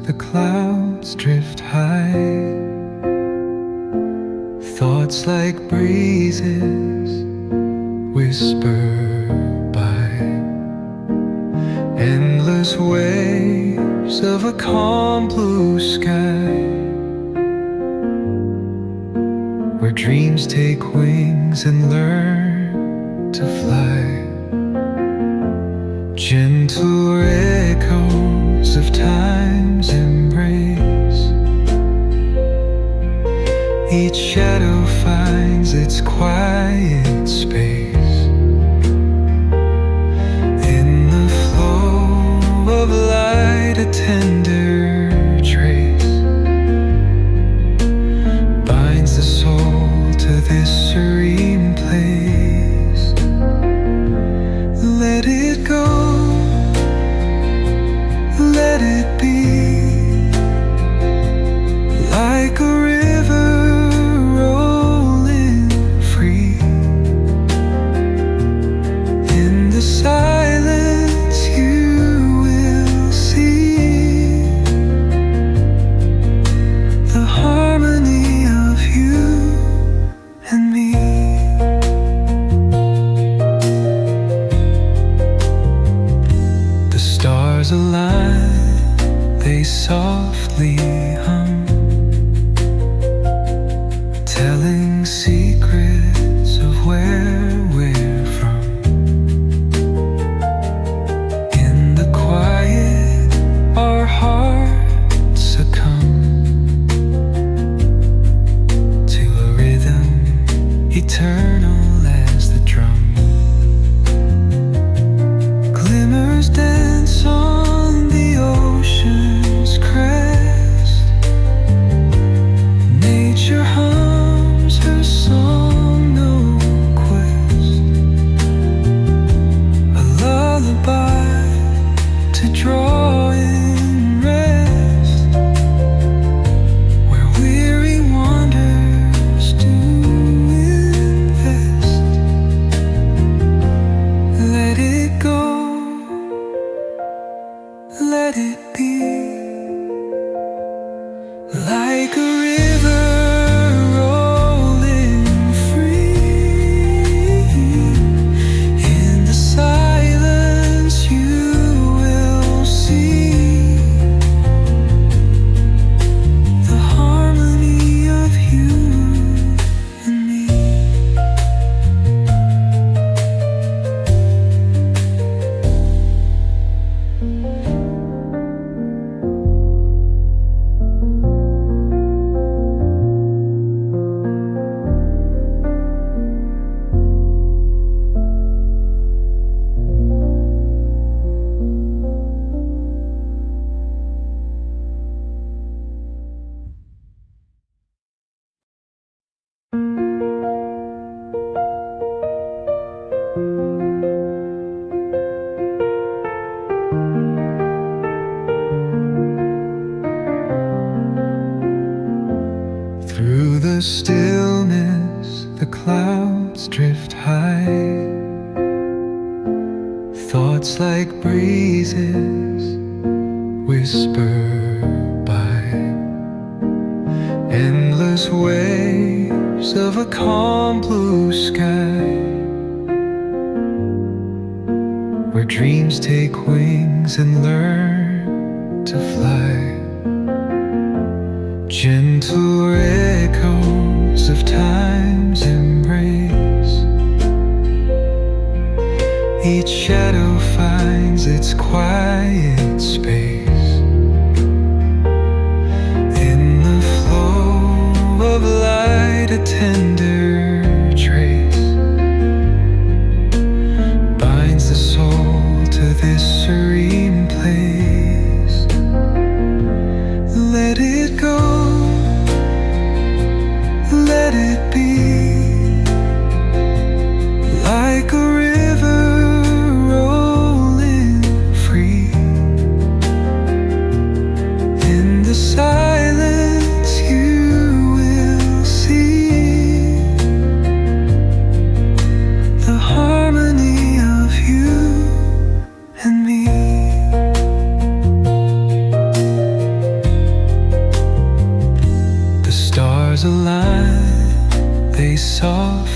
the clouds drift high. Thoughts like breezes whisper by. Endless waves of a calm blue sky, where dreams take wings and learn to fly. Gentle echoes of time's embrace. Each shadow finds its quiet space. In the flow of light, a tender trace binds the soul to this serene place. Let it go, let it be, like a river rolling free. In the silence you will see the harmony of you and me. The stars align, they softly hum, telling secrets of where we're from. In the quiet, our hearts succumb to a rhythm eternal as the drum. Glimmers dance on the ocean's crest. Nature hums her song, no quest. A lullaby to draw in rest, where weary wanderers do invest. Let it go, let it be, like a river rolling free. In the silence you will see the harmony of you and me. Through the stillness, the clouds drift high. Thoughts like breezes whisper by. Endless waves of a calm blue sky, where dreams take wings and learn to fly. Gentle echoes of time's embrace. Each shadow finds its quiet space. In the flow of light, a tender trace binds the soul to this serene place. Let it go, let it be, like a river rolling free. alive, they soft